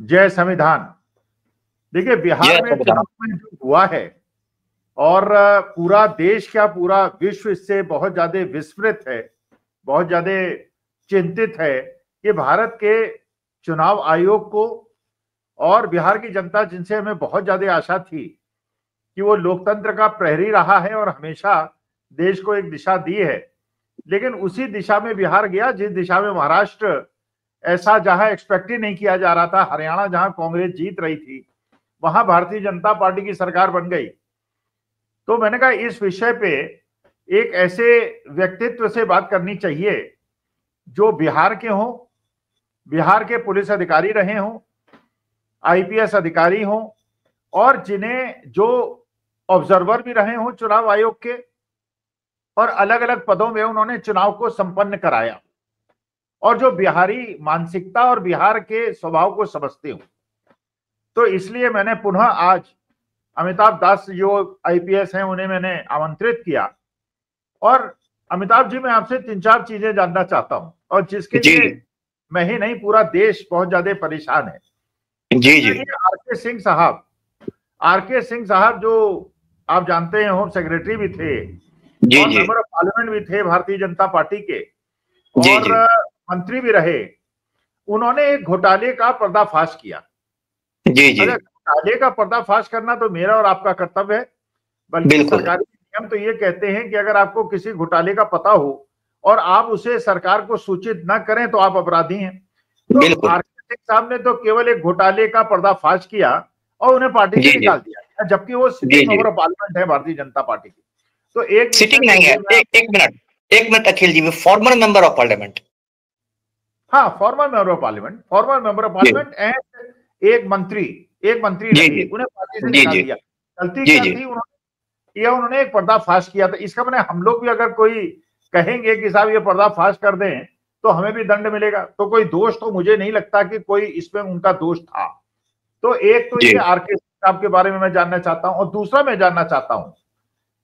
जय संविधान। देखिए, बिहार में चुनाव में जो हुआ है और पूरा देश क्या पूरा विश्व इससे बहुत ज्यादा विस्मृत है, बहुत ज्यादा चिंतित है कि भारत के चुनाव आयोग को और बिहार की जनता, जिनसे हमें बहुत ज्यादा आशा थी कि वो लोकतंत्र का प्रहरी रहा है और हमेशा देश को एक दिशा दी है, लेकिन उसी दिशा में बिहार गया जिस दिशा में महाराष्ट्र ऐसा जहां एक्सपेक्ट ही नहीं किया जा रहा था, हरियाणा जहां कांग्रेस जीत रही थी वहां भारतीय जनता पार्टी की सरकार बन गई। तो मैंने कहा इस विषय पे एक ऐसे व्यक्तित्व से बात करनी चाहिए जो बिहार के हों, बिहार के पुलिस अधिकारी रहे हों, आईपीएस अधिकारी हों और जिन्हें जो ऑब्जर्वर भी रहे हों चुनाव आयोग के और अलग अलग पदों में उन्होंने चुनाव को संपन्न कराया और जो बिहारी मानसिकता और बिहार के स्वभाव को समझते हो। तो इसलिए मैंने पुनः आज अमिताभ दास जो आईपीएस हैं उन्हें मैंने आमंत्रित किया और अमिताभ जी, मैं आपसे 3-4 चीजें जानना चाहता हूं और जिसके लिए मैं ही नहीं पूरा देश बहुत ज्यादा परेशान है। जी जी। आरके सिंह साहब जो आप जानते हैं होम सेक्रेटरी भी थे और मेंबर ऑफ पार्लियामेंट भी थे भारतीय जनता पार्टी के और मंत्री भी रहे। उन्होंने एक घोटाले का पर्दाफाश किया। जी जी। घोटाले का पर्दाफाश करना तो मेरा और आपका कर्तव्य है, बल्कि सरकारी नियम तो ये कहते हैं कि अगर आपको किसी घोटाले का पता हो और आप उसे सरकार को सूचित न करें तो आप अपराधी हैं। तो आरके सिंह साहब ने तो केवल एक घोटाले का पर्दाफाश किया और उन्हें पार्टी से निकाल दिया, जबकि वो सिटिंग मेंबर ऑफ पार्लियामेंट है भारतीय जनता पार्टी की। तो एक सिटिंग नहीं है, एक minute Akhil ji, former member of Parliament. हाँ, former member of Parliament and एक मंत्री रहे, उन्हें पार्टी से निकाल दिया। गलती क्या थी उन्होंने एक पर्दाफाश किया था। इसका मैंने हम लोग भी अगर कोई कहेंगे कि साहब ये पर्दाफाश कर दें तो हमें भी दंड मिलेगा, तो कोई दोष तो मुझे नहीं लगता कि कोई इसमें उनका दोष था। तो एक तो ये आरके साहब के बारे में मैं जानना चाहता हूं और दूसरा मैं जानना चाहता हूं,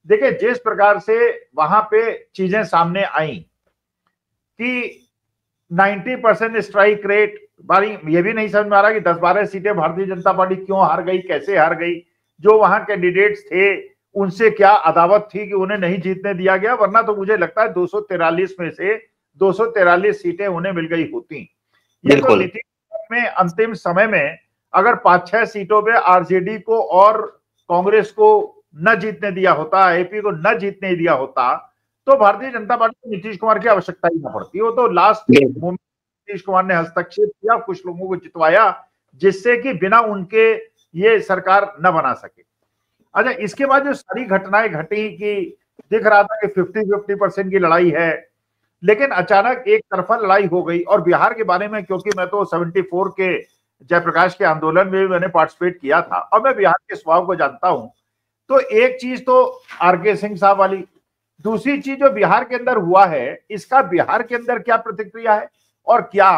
देखिए जिस प्रकार से वहां पे चीजें सामने आई कि 90% स्ट्राइक रेट, बारी ये भी नहीं समझ में आ रहा कि 10-12 सीटें भारतीय जनता पार्टी क्यों हार गई, कैसे हार गई, जो वहां कैंडिडेट्स थे उनसे क्या अदावत थी कि उन्हें नहीं जीतने दिया गया, वरना तो मुझे लगता है 243 में से 243 सीटें उन्हें मिल गई होती। ये तो नीतीश में अंतिम समय में अगर 5-6 सीटों पे आरजेडी को और कांग्रेस को न जीतने दिया होता, एपी को न जीतने दिया होता, तो भारतीय जनता पार्टी को नीतीश कुमार की आवश्यकता ही न पड़ती। वो तो लास्ट मोमेंट नीतीश कुमार ने हस्तक्षेप किया, कुछ लोगों को जितवाया जिससे कि बिना उनके ये सरकार न बना सके। अच्छा, इसके बाद जो सारी घटनाएं घटी कि दिख रहा था कि 50-50% की लड़ाई है, लेकिन अचानक एक तरफा लड़ाई हो गई। और बिहार के बारे में, क्योंकि मैं तो 74 के जयप्रकाश के आंदोलन में भी मैंने पार्टिसिपेट किया था और मैं बिहार के स्वभाव को जानता हूं, तो एक चीज तो आरके सिंह साहब वाली, दूसरी चीज जो बिहार के अंदर हुआ है, इसका बिहार के अंदर क्या प्रतिक्रिया है और क्या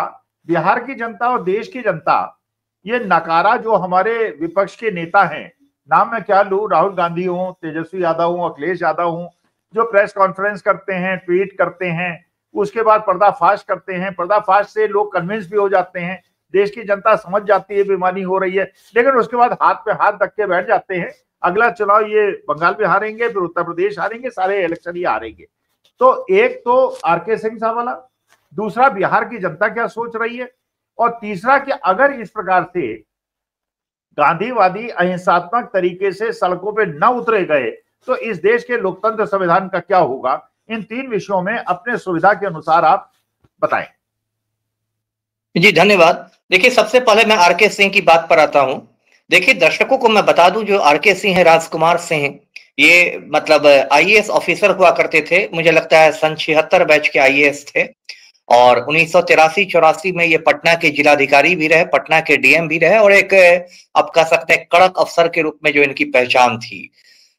बिहार की जनता और देश की जनता ये नकारा जो हमारे विपक्ष के नेता हैं, नाम मैं क्या लूं, राहुल गांधी हो, तेजस्वी यादव हो, अखिलेश यादव हो, जो प्रेस कॉन्फ्रेंस करते हैं, ट्वीट करते हैं, उसके बाद पर्दाफाश करते हैं, पर्दाफाश से लोग कन्विंस भी हो जाते हैं, देश की जनता समझ जाती है बीमारी हो रही है, लेकिन उसके बाद हाथ पे हाथ रख के बैठ जाते हैं, अगला चुनाव ये बंगाल में हारेंगे, फिर उत्तर प्रदेश हारेंगे, सारे इलेक्शन ही हारेंगे। तो एक तो आरके सिंह साहब वाला, दूसरा बिहार की जनता क्या सोच रही है, और तीसरा कि अगर इस प्रकार से गांधीवादी अहिंसात्मक तरीके से सड़कों पे न उतरे गए तो इस देश के लोकतंत्र संविधान का क्या होगा। इन 3 विषयों में अपने सुविधा के अनुसार आप बताएं। जी धन्यवाद। देखिए, सबसे पहले मैं आरके सिंह की बात पर आता हूं। देखिए, दर्शकों को मैं बता दूं, जो आरके सिंह है, राजकुमार सिंह, ये मतलब आईएएस ऑफिसर हुआ करते थे। मुझे लगता है सन 76 बैच के आईएएस थे और 1983-84 में ये पटना के जिलाधिकारी भी रहे, पटना के डीएम भी रहे और एक आप कह सकते हैं कड़क अफसर के रूप में जो इनकी पहचान थी।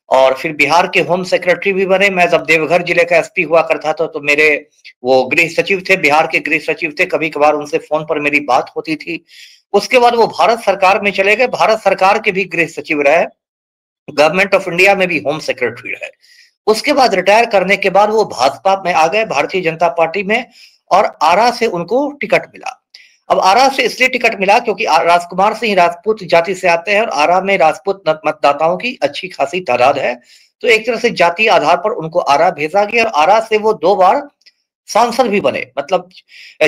और फिर बिहार के होम सेक्रेटरी भी बने। मैं जब देवघर जिले का एसपी हुआ करता था तो मेरे वो गृह सचिव थे, बिहार के गृह सचिव थे, कभी कभार उनसे फोन पर मेरी बात होती थी। उसके बाद वो भारत सरकार में चले गए, भारत सरकार के भी गृह सचिव रहे, गवर्नमेंट ऑफ इंडिया में भी होम सेक्रेटरी रहे। उसके बाद रिटायर करने के बाद वो भाजपा में आ गए, भारतीय जनता पार्टी में, और आरा से उनको टिकट मिला। अब आरा से इसलिए टिकट मिला क्योंकि राजकुमार सिंह राजपूत जाति से आते हैं और आरा में राजपूत मतदाताओं की अच्छी खासी तादाद है, तो एक तरह से जातीय आधार पर उनको आरा भेजा गया और आरा से वो 2 बार सांसद भी बने, मतलब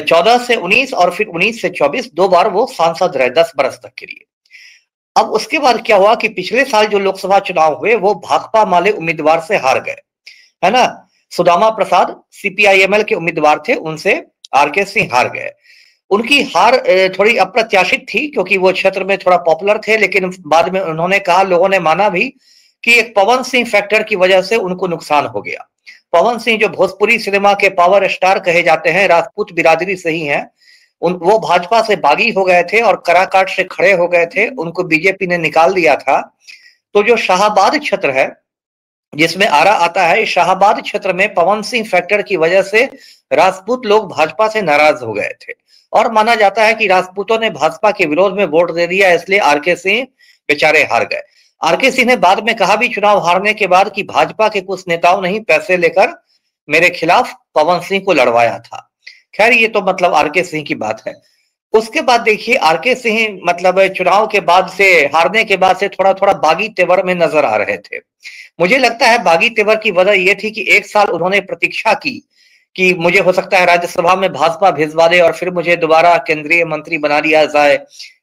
14 से 19 और फिर 19 से 24 2 बार वो सांसद रहे 10 बरस तक के लिए। अब उसके बाद क्या हुआ कि पिछले साल जो लोकसभा चुनाव हुए वो भाकपा माले उम्मीदवार से हार गए, है ना। सुदामा प्रसाद सीपीआईएमएल के उम्मीदवार थे, उनसे आरके सिंह हार गए। उनकी हार थोड़ी अप्रत्याशित थी क्योंकि वो क्षेत्र में थोड़ा पॉपुलर थे, लेकिन बाद में उन्होंने कहा, लोगों ने माना भी कि एक पवन सिंह फैक्टर की वजह से उनको नुकसान हो गया। पवन सिंह जो भोजपुरी सिनेमा के पावर स्टार कहे जाते हैं, राजपूत बिरादरी से ही हैं, वो भाजपा से बागी हो गए थे और कराकाट से खड़े हो गए थे, उनको बीजेपी ने निकाल दिया था। तो जो शाहाबाद क्षेत्र है जिसमें आरा आता है, शाहाबाद क्षेत्र में पवन सिंह फैक्टर की वजह से राजपूत लोग भाजपा से नाराज हो गए थे और माना जाता है कि राजपूतों ने भाजपा के विरोध में वोट दे दिया, इसलिए आरके सिंह बेचारे हार गए। आरके सिंह ने बाद में कहा भी चुनाव हारने के बाद कि भाजपा के कुछ नेताओं ने ही पैसे लेकर मेरे खिलाफ पवन सिंह को लड़वाया था। खैर ये तो मतलब आरके सिंह की बात है। उसके बाद देखिए आरके सिंह मतलब चुनाव के बाद से, हारने के बाद से थोड़ा थोड़ा बागी तेवर में नजर आ रहे थे। मुझे लगता है बागी तेवर की वजह यह थी कि 1 साल उन्होंने प्रतीक्षा की कि मुझे हो सकता है राज्यसभा में भाजपा भिजवा दे और फिर मुझे दोबारा केंद्रीय मंत्री बना दिया जाए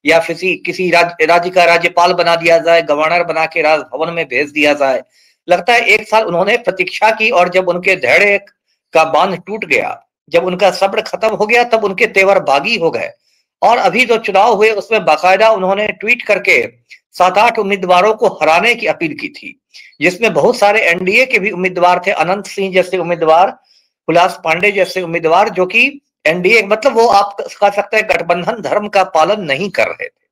या किसी राज्य का राज्यपाल बना दिया जाए, गवर्नर बना के राजभवन में भेज दिया जाए। लगता है 1 साल उन्होंने प्रतीक्षा की और जब उनके धैर्य का बांध टूट गया, जब उनका सब्र खत्म हो गया, तब उनके तेवर बागी हो गए। और अभी जो चुनाव हुए उसमें बाकायदा उन्होंने ट्वीट करके 7-8 उम्मीदवारों को हराने की अपील की थी, जिसमें बहुत सारे एनडीए के भी उम्मीदवार थे, अनंत सिंह जैसे उम्मीदवार, हुलास पांडे जैसे उम्मीदवार, जो कि एनडीए मतलब वो आप कह सकते हैं गठबंधन धर्म का पालन नहीं कर रहे थे।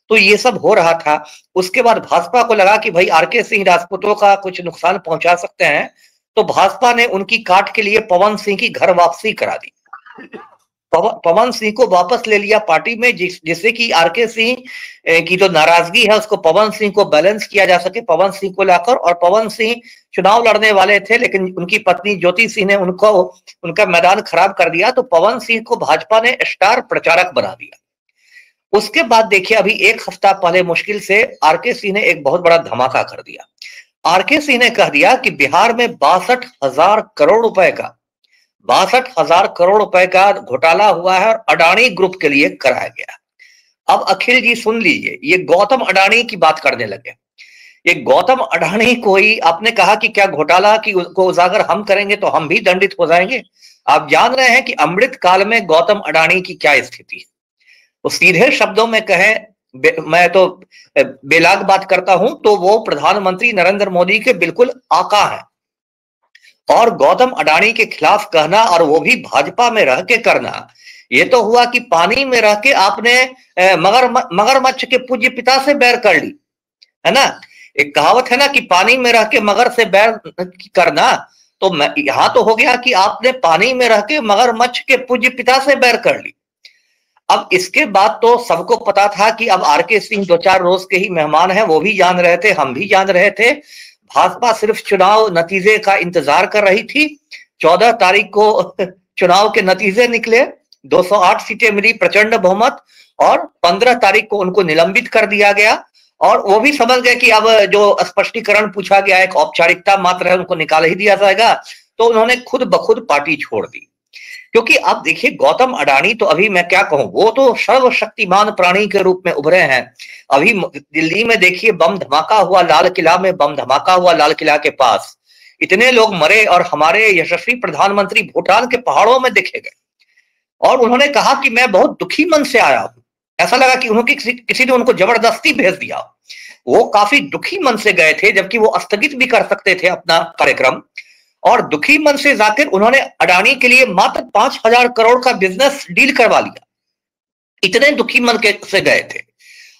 तो ये सब हो रहा था। उसके बाद भाजपा को लगा कि भाई आरके सिंह राजपूतों का कुछ नुकसान पहुंचा सकते हैं, तो भाजपा ने उनकी काट के लिए पवन सिंह की घर वापसी करा दी। पवन सिंह को वापस ले लिया पार्टी में, जिससे कि आरके सिंह की जो नाराजगी है उसको पवन सिंह को बैलेंस किया जा सके, पवन सिंह को लाकर। और पवन सिंह चुनाव लड़ने वाले थे लेकिन उनकी पत्नी ज्योति सिंह ने उनका मैदान खराब कर दिया, तो पवन सिंह को भाजपा ने स्टार प्रचारक बना दिया। उसके बाद देखिए अभी 1 हफ्ता पहले मुश्किल से आरके सिंह ने एक बहुत बड़ा धमाका कर दिया। आरके सिंह ने कह दिया कि बिहार में 62,000 करोड़ रुपए का 62,000 करोड़ रुपए का घोटाला हुआ है और अडानी ग्रुप के लिए कराया गया। अब अखिल जी सुन लीजिए, ये गौतम अडानी की बात करने लगे। ये गौतम अडानी को ही आपने कहा कि क्या घोटाला को उजागर हम करेंगे तो हम भी दंडित हो जाएंगे। आप जान रहे हैं कि अमृत काल में गौतम अडानी की क्या स्थिति है। वो सीधे शब्दों में कहें, मैं तो बेलाग बात करता हूं, तो वो प्रधानमंत्री नरेंद्र मोदी के बिल्कुल आका हैं। और गौतम अडानी के खिलाफ कहना, और वो भी भाजपा में रह के करना, ये तो हुआ कि पानी में रह के आपने मगरमच्छ के पूज्य पिता से बैर कर ली, है ना। एक कहावत है ना कि पानी में रह के मगर से बैर करना, तो यहां तो हो गया कि आपने पानी में रह के मगरमच्छ के पूज्य पिता से बैर कर ली। अब इसके बाद तो सबको पता था कि अब आरके सिंह 2-4 रोज के ही मेहमान हैं, वो भी जान रहे थे, हम भी जान रहे थे। भाजपा सिर्फ चुनाव नतीजे का इंतजार कर रही थी। 14 तारीख को चुनाव के नतीजे निकले, 208 सीटें मिली, प्रचंड बहुमत, और 15 तारीख को उनको निलंबित कर दिया गया। और वो भी समझ गए कि अब जो स्पष्टीकरण पूछा गया एक औपचारिकता मात्र है, उनको निकाल ही दिया जाएगा। तो उन्होंने खुद ब खुद पार्टी छोड़ दी। क्योंकि अब देखिए गौतम अडानी तो अभी मैं क्या कहूं, वो तो सर्वशक्तिमान प्राणी के रूप में उभरे हैं। अभी दिल्ली में देखिए बम धमाका हुआ, लाल किला में बम धमाका हुआ, लाल किला के पास इतने लोग मरे और हमारे यशस्वी प्रधानमंत्री भूटान के पहाड़ों में देखे गए। और उन्होंने कहा कि मैं बहुत दुखी मन से आया हूं, ऐसा लगा कि उन्होंने किसी ने उनको जबरदस्ती भेज दिया। वो काफी दुखी मन से गए थे, जबकि वो स्थगित भी कर सकते थे अपना कार्यक्रम। और दुखी मन से जाकर उन्होंने अडानी के लिए मात्र 5,000 करोड़ का बिजनेस डील करवा लिया। इतने दुखी मन से गए थे।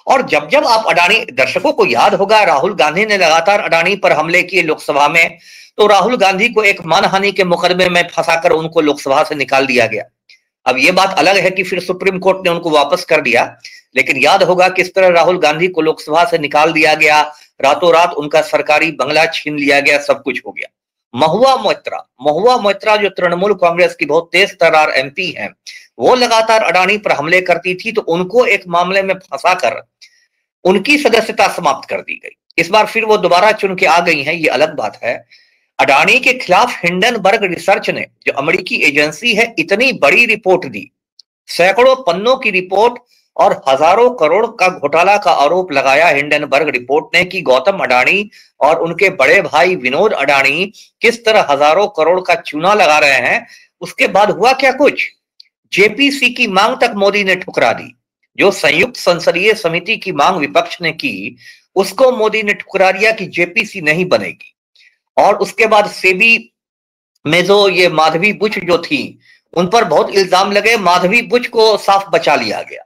और जब जब आप अडानी, दर्शकों को याद होगा राहुल गांधी ने लगातार अडानी पर हमले किए लोकसभा में, तो राहुल गांधी को एक मानहानि के मुकदमे में फंसाकर उनको लोकसभा से निकाल दिया गया। अब ये बात अलग है कि फिर सुप्रीम कोर्ट ने उनको वापस कर दिया, लेकिन याद होगा किस तरह राहुल गांधी को लोकसभा से निकाल दिया गया, रातों रात उनका सरकारी बंगला छीन लिया गया, सब कुछ हो गया। महुआ मोइत्रा जो तृणमूल कांग्रेस की बहुत तेज तर्रार एमपी हैं, वो लगातार अडानी पर हमले करती थी, तो उनको एक मामले में फंसाकर उनकी सदस्यता समाप्त कर दी गई। इस बार फिर वो दोबारा चुन के आ गई हैं, ये अलग बात है। अडानी के खिलाफ हिंडनबर्ग रिसर्च ने, जो अमेरिकी एजेंसी है, इतनी बड़ी रिपोर्ट दी, सैकड़ों पन्नों की रिपोर्ट और हजारों करोड़ का घोटाला का आरोप लगाया हिंडनबर्ग रिपोर्ट ने कि गौतम अडानी और उनके बड़े भाई विनोद अडानी किस तरह हजारों करोड़ का चूना लगा रहे हैं। उसके बाद हुआ क्या कुछ, जेपीसी की मांग तक मोदी ने ठुकरा दी। जो संयुक्त संसदीय समिति की मांग विपक्ष ने की, उसको मोदी ने ठुकरा दिया कि जेपीसी नहीं बनेगी। और उसके बाद सेबी में जो ये माधवी बुच जो थी, उन पर बहुत इल्जाम लगे, माधवी बुच को साफ बचा लिया गया।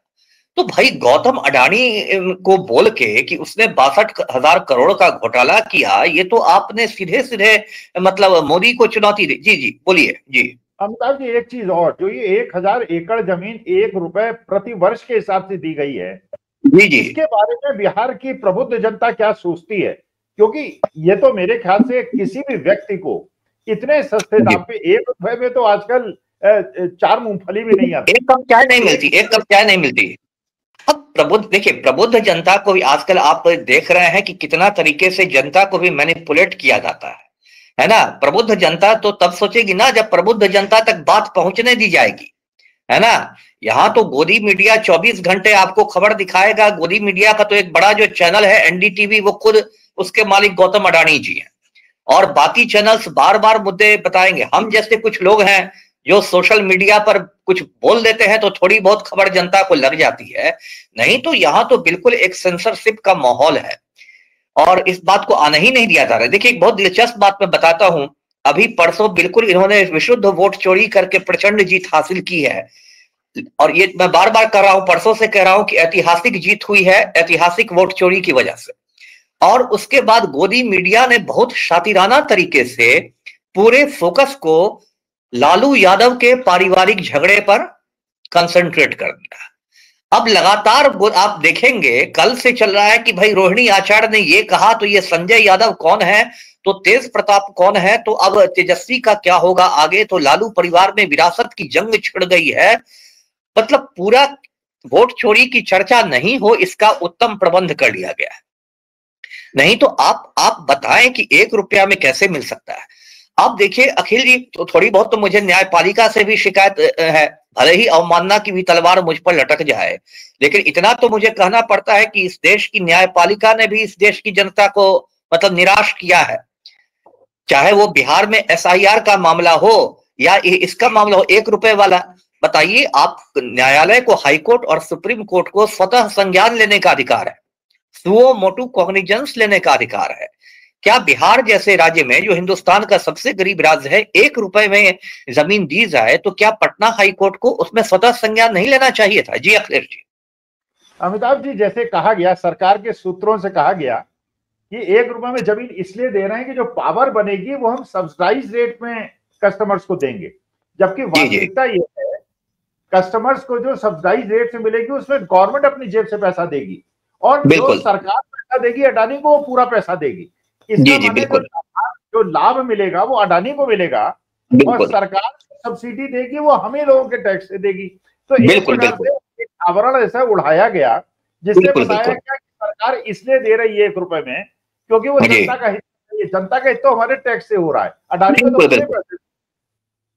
तो भाई गौतम अडानी को बोल के कि उसने 62,000 करोड़ का घोटाला किया, ये तो आपने सीधे सीधे मतलब मोदी को चुनौती दी। जी जी बोलिए। जी अमिताभ जी, एक चीज और, जो ये 1000 एकड़ जमीन 1 रुपए प्रति वर्ष के हिसाब से दी गई है, जी जी, इसके बारे में बिहार की प्रबुद्ध जनता क्या सोचती है? क्योंकि ये तो मेरे ख्याल से किसी भी व्यक्ति को इतने सस्ते दाम पे 1 रुपए में तो आजकल 4 मूंगफली भी नहीं आती, एक कप चाय नहीं मिलती, एक कप चाय नहीं मिलती। अब प्रबुद्ध, देखिए प्रबुद्ध जनता को भी आजकल आप देख रहे हैं कि कितना तरीके से जनता को भी मैनिपुलेट किया जाता है ना। प्रबुद्ध जनता तो तब सोचेगी ना जब प्रबुद्ध जनता तक बात पहुंचने दी जाएगी, है ना। यहाँ तो गोदी मीडिया 24 घंटे आपको खबर दिखाएगा। गोदी मीडिया का तो एक बड़ा जो चैनल है एनडीटीवी, वो खुद उसके मालिक गौतम अडानी जी हैं, और बाकी चैनल्स बार बार मुद्दे बताएंगे। हम जैसे कुछ लोग हैं जो सोशल मीडिया पर कुछ बोल देते हैं तो थोड़ी बहुत खबर जनता को लग जाती है, नहीं तो यहाँ तो बिल्कुल एक सेंसरशिप का माहौल है और इस बात को आने ही नहीं दिया जा रहा है। देखिए एक बहुत दिलचस्प बात मैं बताता हूं, अभी परसों बिल्कुल इन्होंने विशुद्ध वोट चोरी करके प्रचंड जीत हासिल की है, और ये मैं बार बार कर रहा हूं, परसों से कह रहा हूं कि ऐतिहासिक जीत हुई है ऐतिहासिक वोट चोरी की वजह से। और उसके बाद गोदी मीडिया ने बहुत शातिराना तरीके से पूरे फोकस को लालू यादव के पारिवारिक झगड़े पर कंसंट्रेट कर दिया। अब लगातार आप देखेंगे कल से चल रहा है कि भाई रोहिणी आचार्य ने ये कहा तो ये संजय यादव कौन है, तो तेज प्रताप कौन है, तो अब तेजस्वी का क्या होगा आगे, तो लालू परिवार में विरासत की जंग छिड़ गई है। मतलब पूरा वोट चोरी की चर्चा नहीं हो इसका उत्तम प्रबंध कर लिया गया है। नहीं तो आप बताएं कि 1 रुपया में कैसे मिल सकता है। अब देखिए अखिल जी, तो थोड़ी बहुत तो मुझे न्यायपालिका से भी शिकायत है, भले ही अवमानना की भी तलवार मुझ पर लटक जाए, लेकिन इतना तो मुझे कहना पड़ता है कि इस देश की न्यायपालिका ने भी इस देश की जनता को मतलब निराश किया है। चाहे वो बिहार में एसआईआर का मामला हो या इसका मामला हो 1 रुपए वाला, बताइए आप न्यायालय को, हाईकोर्ट और सुप्रीम कोर्ट को स्वतः संज्ञान लेने का अधिकार है, सुओ मोटू कॉग्निजेंस लेने का अधिकार है। क्या बिहार जैसे राज्य में जो हिंदुस्तान का सबसे गरीब राज्य है 1 रुपए में जमीन दी जाए, तो क्या पटना हाई कोर्ट को उसमें स्वतः संज्ञान नहीं लेना चाहिए था? जी अखिलेश जी। अमिताभ जी, जैसे कहा गया, सरकार के सूत्रों से कहा गया कि 1 रुपए में जमीन इसलिए दे रहे हैं कि जो पावर बनेगी वो हम सब्सिडाइज रेट में कस्टमर्स को देंगे, जबकि वास्तविकता ये है कस्टमर्स को जो सब्सिडाइज रेट से मिलेगी उसमें गवर्नमेंट अपनी जेब से पैसा देगी, और जो सरकार पैसा देगी अडानी को वो पूरा पैसा देगी। इसका मतलब जो लाभ मिलेगा वो अडानी को मिलेगा और सरकार सब्सिडी देगी वो हमें लोगों के टैक्स से देगी। तो एक प्रकार से एक आवरण ऐसा उड़ाया गया जिससे बताया गया कि सरकार इसलिए दे रही है 1 रुपए में क्योंकि वो जनता का हित है। जनता का हित तो हमारे टैक्स से हो रहा है, अडानी को तो अपने पैसे।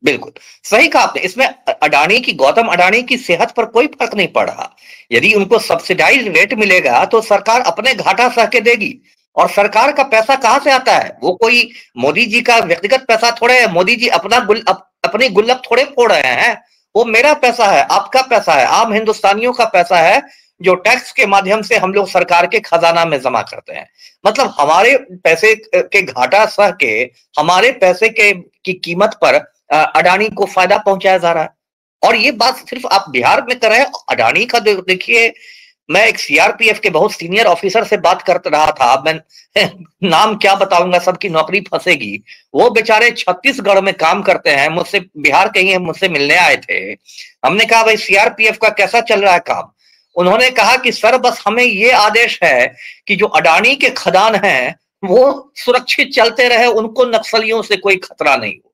बिल्कुल सही कहा आपने। इसमें अडानी की, गौतम अडानी की सेहत पर कोई फर्क नहीं पड़ रहा। यदि उनको सब्सिडाइज रेट मिलेगा तो सरकार अपने घाटा सह के देगी, और सरकार का पैसा कहां से आता है? वो कोई मोदी जी का व्यक्तिगत पैसा थोड़े है। मोदी जी अपनी गुल्लक थोड़े फोड़ रहे हैं, वो मेरा पैसा है, आपका पैसा है, आम हिंदुस्तानियों का पैसा है जो टैक्स के माध्यम से हम लोग सरकार के खजाना में जमा करते हैं। मतलब हमारे पैसे के घाटा सह के, हमारे पैसे की कीमत पर अडानी को फायदा पहुंचाया जा रहा है। और ये बात सिर्फ आप बिहार में कर रहे हैं। अडानी का देखिए, मैं एक सीआरपीएफ के बहुत सीनियर ऑफिसर से बात कर रहा था, मैं नाम क्या बताऊंगा, सबकी नौकरी फंसेगी। वो बेचारे छत्तीसगढ़ में काम करते हैं, मुझसे बिहार के ही मुझसे मिलने आए थे। हमने कहा भाई सीआरपीएफ का कैसा चल रहा है काम? उन्होंने कहा कि सर बस हमें ये आदेश है कि जो अडानी के खदान हैं वो सुरक्षित चलते रहे, उनको नक्सलियों से कोई खतरा नहीं हो।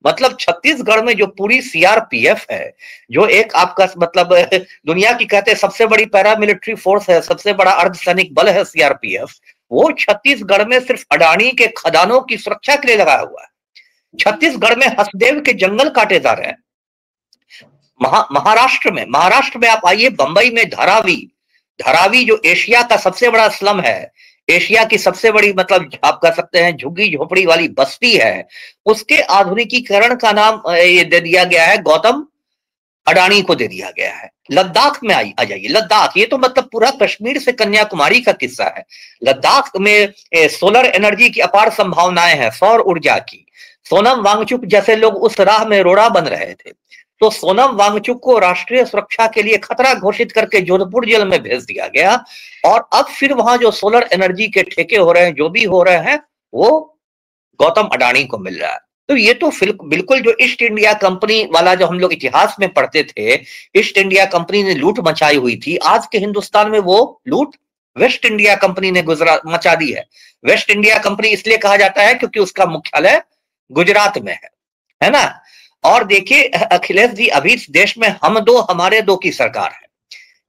मतलब छत्तीसगढ़ में जो पूरी सीआरपीएफ है, जो एक आपका मतलब दुनिया की कहते हैं सबसे बड़ी पैरामिलिट्री फोर्स है, सबसे बड़ा अर्धसैनिक बल है सीआरपीएफ, वो छत्तीसगढ़ में सिर्फ अडानी के खदानों की सुरक्षा के लिए लगाया हुआ है। छत्तीसगढ़ में हसदेव के जंगल काटे जा रहे हैं। महाराष्ट्र में आप आइए, बंबई में धारावी जो एशिया का सबसे बड़ा स्लम है, एशिया की सबसे बड़ी मतलब आप कह सकते हैं झुग्गी झोपड़ी वाली बस्ती है, उसके आधुनिकीकरण का नाम ये दे दिया गया है, गौतम अडानी को दे दिया गया है। लद्दाख में आ जाइए, लद्दाख ये तो मतलब पूरा कश्मीर से कन्याकुमारी का किस्सा है। लद्दाख में सोलर एनर्जी की अपार संभावनाएं हैं, सौर ऊर्जा की। सोनम वांगचुक जैसे लोग उस राह में रोड़ा बन रहे थे, तो सोनम वांगचुक को राष्ट्रीय सुरक्षा के लिए खतरा घोषित करके जोधपुर जेल में भेज दिया गया, और अब फिर वहां जो सोलर एनर्जी के ठेके हो रहे हैं, जो भी हो रहे हैं, वो गौतम अडानी को मिल रहा है। तो ये तो बिल्कुल जो ईस्ट इंडिया कंपनी वाला जो हम लोग इतिहास में पढ़ते थे, ईस्ट इंडिया कंपनी ने लूट मचाई हुई थी, आज के हिंदुस्तान में वो लूट वेस्ट इंडिया कंपनी ने मचा दी है। वेस्ट इंडिया कंपनी इसलिए कहा जाता है क्योंकि उसका मुख्यालय गुजरात में है ना। और देखिए अखिलेश जी, अभी इस देश में हम दो हमारे दो की सरकार है।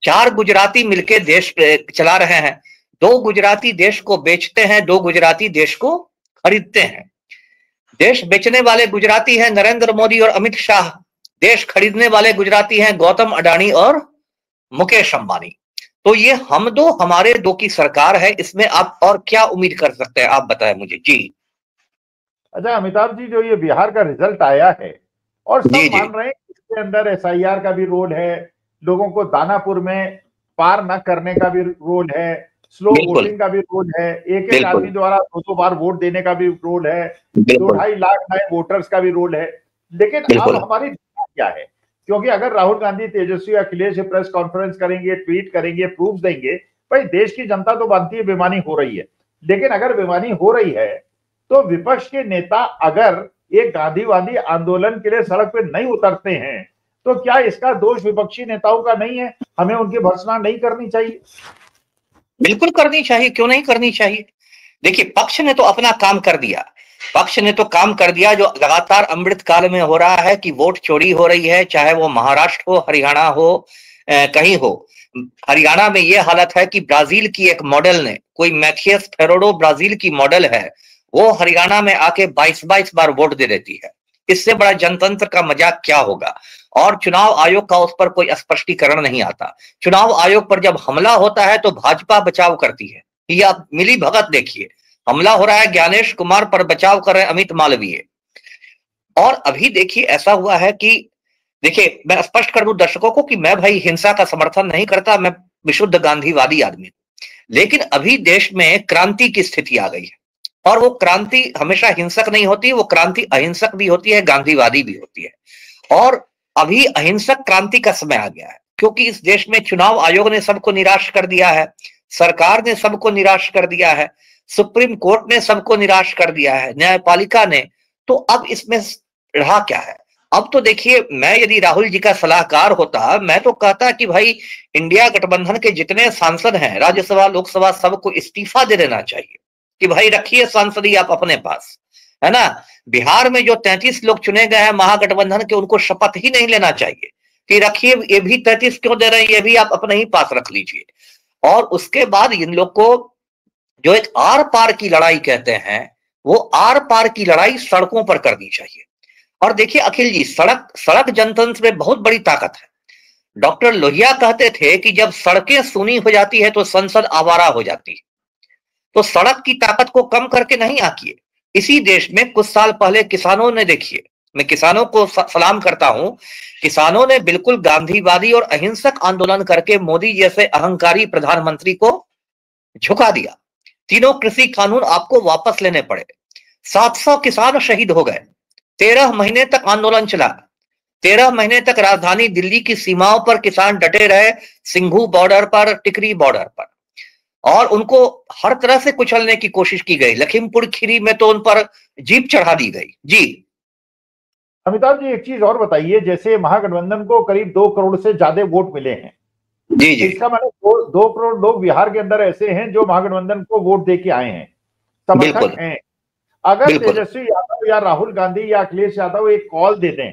4 गुजराती मिलके देश चला रहे हैं। 2 गुजराती देश को बेचते हैं, 2 गुजराती देश को खरीदते हैं। देश बेचने वाले गुजराती हैं नरेंद्र मोदी और अमित शाह, देश खरीदने वाले गुजराती हैं गौतम अडानी और मुकेश अंबानी। तो ये हम दो हमारे दो की सरकार है, इसमें आप और क्या उम्मीद कर सकते हैं, आप बताएं मुझे जी। अच्छा अमिताभ जी, जो ये बिहार का रिजल्ट आया है और सब मान रहे हैं इसके अंदर एसआईआर का भी रोल है, लोगों को दानापुर में पार न करने का भी रोल है, स्लो वोटिंग का भी रोल है, एक आदमी द्वारा 2 बार वोट देने का भी रोल है, 2-2.5 लाख नए वोटर्स का भी रोल है। लेकिन अब हमारी क्या है, क्योंकि अगर राहुल गांधी, तेजस्वी, अखिलेश प्रेस कॉन्फ्रेंस करेंगे, ट्वीट करेंगे, प्रूफ देंगे, भाई देश की जनता तो मानती है बेईमानी हो रही है, लेकिन अगर बेईमानी हो रही है तो विपक्ष के नेता अगर एक गांधीवादी आंदोलन के लिए सड़क पे नहीं उतरते हैं तो क्या इसका दोष विपक्षी नेताओं का नहीं है? हमें उनकी भर्त्सना नहीं करनी चाहिए? बिल्कुल करनी चाहिए, क्यों नहीं करनी चाहिए। देखिए पक्ष ने तो अपना काम कर दिया, पक्ष ने तो काम कर दिया जो लगातार अमृत काल में हो रहा है कि वोट चोरी हो रही है, चाहे वो महाराष्ट्र हो, हरियाणा हो, कहीं हो। हरियाणा में ये हालत है कि ब्राजील की एक मॉडल ने, कोई मैथियस फेरोडो ब्राजील की मॉडल है, वो हरियाणा में आके 22 बार वोट दे देती है। इससे बड़ा जनतंत्र का मजाक क्या होगा। और चुनाव आयोग का उस पर कोई स्पष्टीकरण नहीं आता। चुनाव आयोग पर जब हमला होता है तो भाजपा बचाव करती है। ये आप मिली भगत देखिए, हमला हो रहा है ज्ञानेश कुमार पर, बचाव कर रहे हैं अमित मालवीय। और अभी देखिए ऐसा हुआ है कि देखिए मैं स्पष्ट कर दूं दर्शकों को कि मैं भाई हिंसा का समर्थन नहीं करता, मैं विशुद्ध गांधीवादी आदमी हूं। लेकिन अभी देश में क्रांति की स्थिति आ गई है, और वो क्रांति हमेशा हिंसक नहीं होती, वो क्रांति अहिंसक भी होती है, गांधीवादी भी होती है। और अभी अहिंसक क्रांति का समय आ गया है, क्योंकि इस देश में चुनाव आयोग ने सबको निराश कर दिया है, सरकार ने सबको निराश कर दिया है, सुप्रीम कोर्ट ने सबको निराश कर दिया है, न्यायपालिका ने। तो अब इसमें रहा क्या है? अब तो देखिए, मैं यदि राहुल जी का सलाहकार होता, मैं तो कहता कि भाई इंडिया गठबंधन के जितने सांसद हैं, राज्यसभा लोकसभा, सबको इस्तीफा दे देना चाहिए कि भाई रखिए सांसदी आप अपने पास, है ना। बिहार में जो 33 लोग चुने गए हैं महागठबंधन के, उनको शपथ ही नहीं लेना चाहिए कि रखिए, ये भी 33 क्यों दे रहे हैं, ये भी आप अपने ही पास रख लीजिए। और उसके बाद इन लोग को जो एक आर पार की लड़ाई कहते हैं, वो आर पार की लड़ाई सड़कों पर करनी चाहिए। और देखिए अखिल जी, सड़क जनतंत्र में बहुत बड़ी ताकत है। डॉक्टर लोहिया कहते थे कि जब सड़कें सूनी हो जाती है तो संसद आवारा हो जाती है। तो सड़क की ताकत को कम करके नहीं आंकिए। इसी देश में कुछ साल पहले किसानों ने, देखिए मैं किसानों को सलाम करता हूं, किसानों ने बिल्कुल गांधीवादी और अहिंसक आंदोलन करके मोदी जैसे अहंकारी प्रधानमंत्री को झुका दिया। 3 कृषि कानून आपको वापस लेने पड़े, 700 किसान शहीद हो गए, 13 महीने तक आंदोलन चला, 13 महीने तक राजधानी दिल्ली की सीमाओं पर किसान डटे रहे, सिंघू बॉर्डर पर, टिकरी बॉर्डर पर, और उनको हर तरह से कुचलने की कोशिश की गई। लखीमपुर खीरी में तो उन पर जीप चढ़ा दी गई। जी अमिताभ जी, एक चीज और बताइए, जैसे महागठबंधन को करीब 2 करोड़ से ज्यादा वोट मिले हैं, जी जी, इसका मतलब 2 करोड़ लोग बिहार के अंदर ऐसे हैं जो महागठबंधन को वोट दे के आए हैं, समर्थक हैं। अगर तेजस्वी यादव यादव या राहुल गांधी या अखिलेश यादव एक कॉल दे दें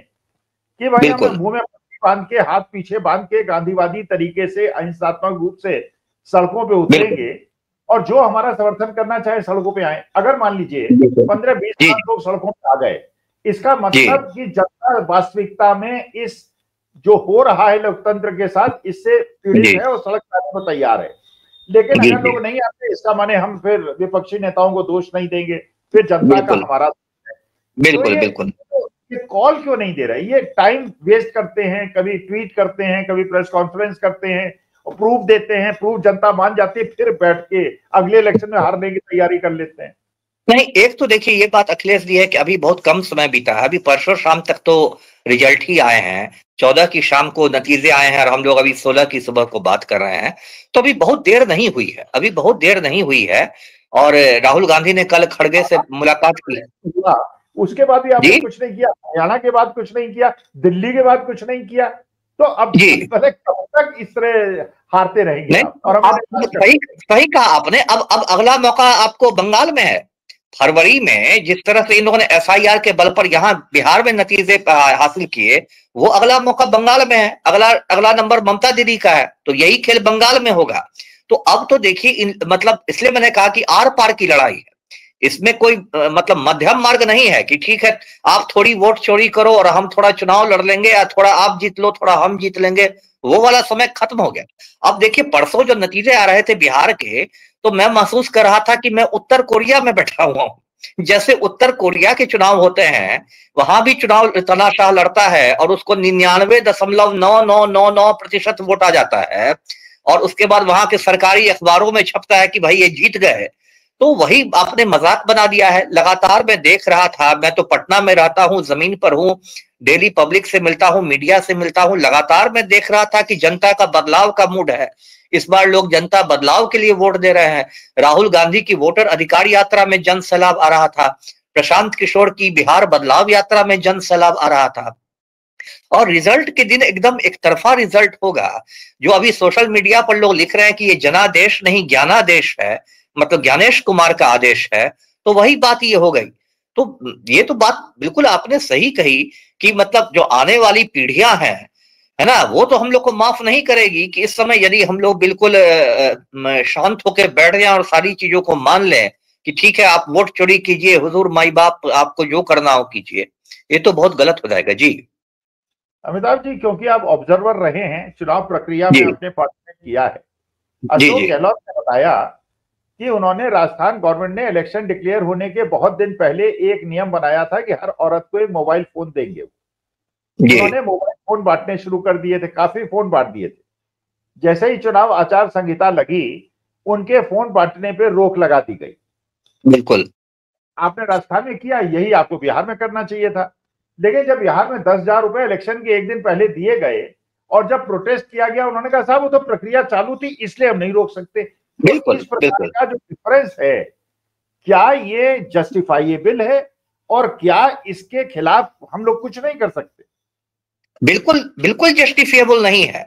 कि भाई हम मुंह में पट्टी बांध के, हाथ पीछे बांध के, गांधीवादी तरीके से, अहिंसात्मक रूप से सड़कों पे उतरेंगे और जो हमारा समर्थन करना चाहे सड़कों पे आए। अगर मान लीजिए 15-20 लाख लोग सड़कों पे आ गए, इसका मतलब कि जनता वास्तविकता में इस जो हो रहा है लोकतंत्र के साथ इससे पीड़ित है और सड़क जाने को तैयार है। लेकिन अगर लोग नहीं आते, इसका माने हम फिर विपक्षी नेताओं को दोष नहीं देंगे, फिर जनता का हमारा बिल्कुल बिल्कुल। ये कॉल क्यों नहीं दे रहे? ये टाइम वेस्ट करते हैं, कभी ट्वीट करते हैं, कभी प्रेस कॉन्फ्रेंस करते हैं, प्रूफ देते हैं, प्रूफ जनता मान जाती है, फिर बैठ के अगले इलेक्शन में हारने की तैयारी कर लेते हैं। नहीं, एक तो देखिए ये बात अखिलेश दी है कि अभी बहुत कम समय बीता है, अभी परसों शाम तक तो रिजल्ट ही आए हैं, 14 की शाम को नतीजे आए हैं और हम लोग अभी 16 की सुबह को बात कर रहे हैं, तो अभी बहुत देर नहीं हुई है, अभी बहुत देर नहीं हुई है। और राहुल गांधी ने कल खड़गे से मुलाकात की, उसके बाद भी आपने कुछ नहीं किया, हरियाणा के बाद कुछ नहीं किया, दिल्ली के बाद कुछ नहीं किया, तो अब कब तक इस तरह हारते रहेंगे? और सही कहा आपने। अब अगला मौका आपको बंगाल में है। फरवरी में जिस तरह से इन लोगों ने एफआईआर के बल पर यहाँ बिहार में नतीजे हासिल किए, वो अगला मौका बंगाल में है, अगला नंबर ममता दीदी का है, तो यही खेल बंगाल में होगा। तो अब तो देखिए मतलब इसलिए मैंने कहा कि आर पार की लड़ाई है, इसमें कोई मतलब मध्यम मार्ग नहीं है कि ठीक है आप थोड़ी वोट चोरी करो और हम थोड़ा चुनाव लड़ लेंगे, या थोड़ा आप जीत लो थोड़ा हम जीत लेंगे, वो वाला समय खत्म हो गया। अब देखिए परसों जो नतीजे आ रहे थे बिहार के, तो मैं महसूस कर रहा था कि मैं उत्तर कोरिया में बैठा हुआ हूं। जैसे उत्तर कोरिया के चुनाव होते हैं, वहां भी चुनाव तानाशाह लड़ता है और उसको 99.9999% वोट आ जाता है, और उसके बाद वहां के सरकारी अखबारों में छपता है कि भाई ये जीत गए। तो वही आपने मजाक बना दिया है। लगातार मैं देख रहा था, मैं तो पटना में रहता हूं, जमीन पर हूं, डेली पब्लिक से मिलता हूं, मीडिया से मिलता हूं, लगातार मैं देख रहा था कि जनता का बदलाव का मूड है। इस बार लोग जनता बदलाव के लिए वोट दे रहे हैं। राहुल गांधी की वोटर अधिकार यात्रा में जन सैलाब आ रहा था, प्रशांत किशोर की बिहार बदलाव यात्रा में जन सैलाब आ रहा था, और रिजल्ट के दिन एकदम एक तरफा रिजल्ट होगा। जो अभी सोशल मीडिया पर लोग लिख रहे हैं कि ये जनादेश नहीं ज्ञानादेश है, मतलब ज्ञानेश कुमार का आदेश है, तो वही बात ये हो गई। तो ये तो बात बिल्कुल आपने सही कही कि मतलब जो आने वाली पीढ़ियां हैं, है ना, वो तो हम लोग को माफ नहीं करेगी कि इस समय यदि हम लोग बिल्कुल शांत होकर बैठ जाएं और सारी चीजों को मान लें कि ठीक है आप वोट चोरी कीजिए, हुजूर माई बाप आपको जो करना हो कीजिए, ये तो बहुत गलत हो जाएगा। जी अमिताभ जी, क्योंकि आप ऑब्जर्वर रहे हैं, चुनाव प्रक्रिया में अपने पार्टिसिपेट किया है, अशोक गहलोत ने बताया कि उन्होंने राजस्थान गवर्नमेंट ने इलेक्शन डिक्लेयर होने के बहुत दिन पहले एक नियम बनाया था कि हर औरत को एक मोबाइल फोन देंगे। उन्होंने मोबाइल फोन बांटने शुरू कर दिए थे, काफी फोन बांट दिए थे। जैसे ही चुनाव आचार संहिता लगी, उनके फोन बांटने पे रोक लगा दी गई। बिल्कुल आपने राजस्थान में किया, यही आपको बिहार में करना चाहिए था। लेकिन जब बिहार में 10,000 रुपए इलेक्शन के एक दिन पहले दिए गए और जब प्रोटेस्ट किया गया, उन्होंने कहा साहब वो तो प्रक्रिया चालू थी इसलिए हम नहीं रोक सकते। तो इस प्रकार का जो डिफरेंस है, क्या ये जस्टिफाइएबल है और क्या इसके खिलाफ हम लोग कुछ नहीं कर सकते? बिल्कुल बिल्कुल जस्टिफिएबल नहीं है।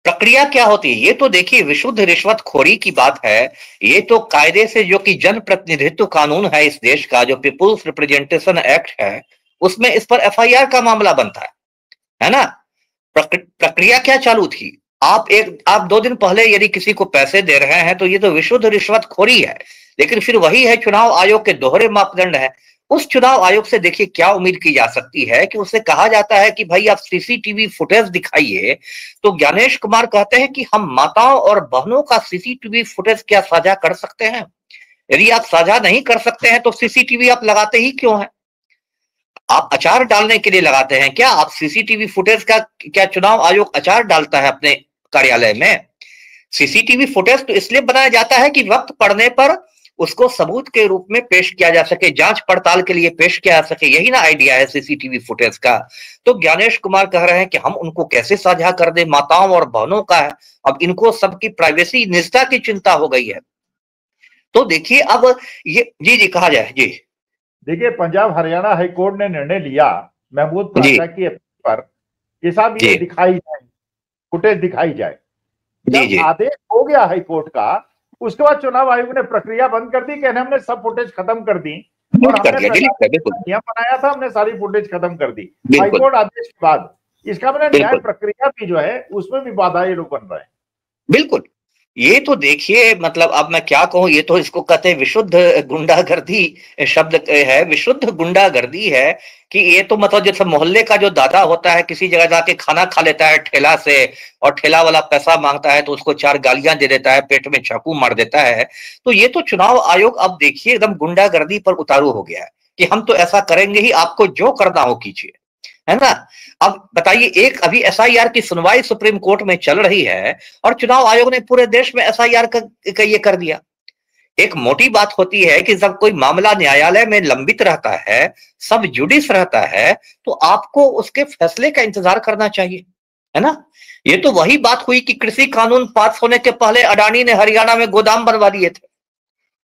प्रक्रिया क्या होती है ये तो देखिए विशुद्ध रिश्वतखोरी की बात है। ये तो कायदे से जो कि जन प्रतिनिधित्व कानून है इस देश का, जो पीपुल्स रिप्रेजेंटेशन एक्ट है, उसमें इस पर एफआईआर का मामला बनता है ना। प्रक्रिया क्या चालू थी? आप 2 दिन पहले यदि किसी को पैसे दे रहे हैं तो ये तो विशुद्ध रिश्वतखोरी है। लेकिन फिर वही है, चुनाव आयोग के दोहरे मापदंड है। उस चुनाव आयोग से देखिए क्या उम्मीद की जा सकती है कि उससे कहा जाता है कि भाई आप सीसीटीवी फुटेज दिखाइए, तो ज्ञानेश कुमार कहते हैं कि हम माताओं और बहनों का सीसीटीवी फुटेज क्या साझा कर सकते हैं? यदि आप साझा नहीं कर सकते हैं तो सीसीटीवी आप लगाते ही क्यों हैं? आप अचार डालने के लिए लगाते हैं क्या? आप सीसीटीवी फुटेज का क्या चुनाव आयोग अचार डालता है अपने कार्यालय में? सीसीटीवी फुटेज तो इसलिए बनाया जाता है कि वक्त पड़ने पर उसको सबूत के रूप में पेश किया जा सके, जांच पड़ताल के लिए पेश किया जा सके। यही ना आइडिया है सीसीटीवी फुटेज का। तो ज्ञानेश कुमार कह रहे हैं कि हम उनको कैसे साझा कर दें, माताओं और बहनों का है। अब इनको सबकी प्राइवेसी निजता की चिंता हो गई है। तो देखिए अब ये जी कहा जाए। जी देखिए, पंजाब हरियाणा हाईकोर्ट ने निर्णय लिया महमूद पाशा की पर कि साहब ये दिखाई जाए, फुटेज दिखाई जाए। जब आदेश हो गया हाईकोर्ट का, उसके बाद चुनाव आयोग ने प्रक्रिया बंद कर दी, कहने हमने सब फुटेज खत्म कर दी, और हमने नियम बनाया था, हमने सारी फुटेज खत्म कर दी हाईकोर्ट आदेश के बाद। इसका मतलब न्याय प्रक्रिया भी जो है उसमें भी बाधा ये लोग बन रहे हैं। बिल्कुल, ये तो देखिए मतलब अब मैं क्या कहूं, ये तो इसको कहते हैं विशुद्ध गुंडागर्दी शब्द है, विशुद्ध गुंडागर्दी है कि ये तो मतलब जैसे मोहल्ले का जो दादा होता है किसी जगह जाके खाना खा लेता है ठेला से, और ठेला वाला पैसा मांगता है तो उसको 4 गालियां दे देता है, पेट में चाकू मार देता है। तो ये तो चुनाव आयोग अब देखिए एकदम गुंडागर्दी पर उतारू हो गया है कि हम तो ऐसा करेंगे ही, आपको जो करना हो कीजिए, है ना। अब बताइए, एक अभी एसआईआर की सुनवाई सुप्रीम कोर्ट में चल रही है और चुनाव आयोग ने पूरे देश में एसआईआर का ये कर दिया। एक मोटी बात होती है कि जब कोई मामला न्यायालय में लंबित रहता है, सब जुडिस रहता है, तो आपको उसके फैसले का इंतजार करना चाहिए, है ना। ये तो वही बात हुई कि कृषि कानून पास होने के पहले अडानी ने हरियाणा में गोदाम बनवा दिए थे।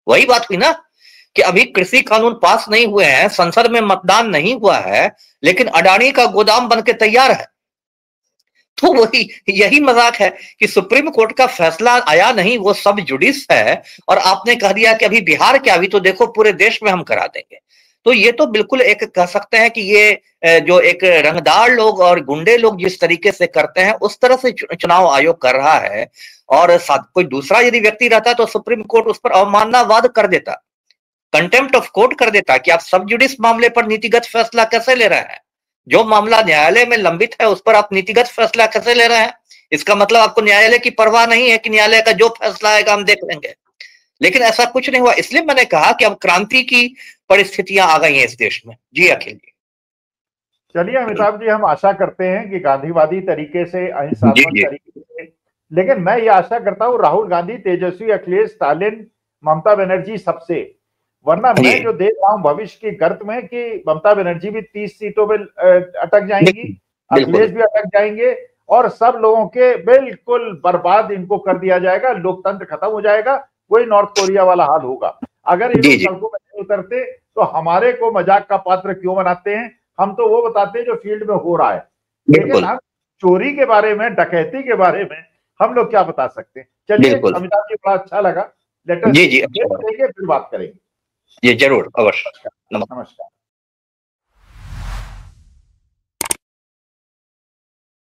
वही बात हुई ना कि अभी कृषि कानून पास नहीं हुए हैं, संसद में मतदान नहीं हुआ है, लेकिन अडानी का गोदाम बनके तैयार है। तो वही यही मजाक है कि सुप्रीम कोर्ट का फैसला आया नहीं, वो सब जुडिस है, और आपने कह दिया कि अभी बिहार क्या, अभी तो देखो पूरे देश में हम करा देंगे। तो ये तो बिल्कुल एक कह सकते हैं कि ये जो एक रंगदार लोग और गुंडे लोग जिस तरीके से करते हैं उस तरह से चुनाव आयोग कर रहा है। और कोई दूसरा यदि व्यक्ति रहता तो सुप्रीम कोर्ट उस पर अवमाननावाद कर देता, कंटेम्प्ट ऑफ कोर्ट कर देता कि आप सब जुडिस मामले पर नीतिगत फैसला कैसे ले रहे हैं, जो मामला न्यायालय में लंबित है उस पर आप नीतिगत फैसला कैसे ले रहे हैं। इसका मतलब आपको न्यायालय की परवाह नहीं है कि न्यायालय का जो फैसला आएगा हम देख लेंगे। लेकिन ऐसा कुछ नहीं हुआ, इसलिए मैंने कहा कि अब क्रांति की परिस्थितियां आ गई हैं इस देश में। जी अखिल जी। चलिए अमिताभ जी, हम आशा करते हैं कि गांधीवादी तरीके से, अहिंसात्मक तरीके से, लेकिन मैं ये आशा करता हूँ राहुल गांधी, तेजस्वी, अखिलेश, स्टालिन, ममता बनर्जी सबसे, वरना मैं जो देख रहा हूं भविष्य की गर्त में कि ममता बनर्जी भी 30 सीटों में अटक जाएंगी, अखिलेश भी अटक जाएंगे, और सब लोगों के बिल्कुल बर्बाद इनको कर दिया जाएगा, लोकतंत्र खत्म हो जाएगा, वही नॉर्थ कोरिया वाला हाल होगा। अगर ये लोग सड़कों में नहीं उतरते तो हमारे को मजाक का पात्र क्यों बनाते हैं? हम तो वो बताते हैं जो फील्ड में हो रहा है, लेकिन हम चोरी के बारे में, डकैती के बारे में हम लोग क्या बता सकते हैं? चलिए अमिताभ जी, बड़ा अच्छा लगा, लेटर देंगे, फिर बात करेंगे। ये जरूर, अवश्य। नमस्कार।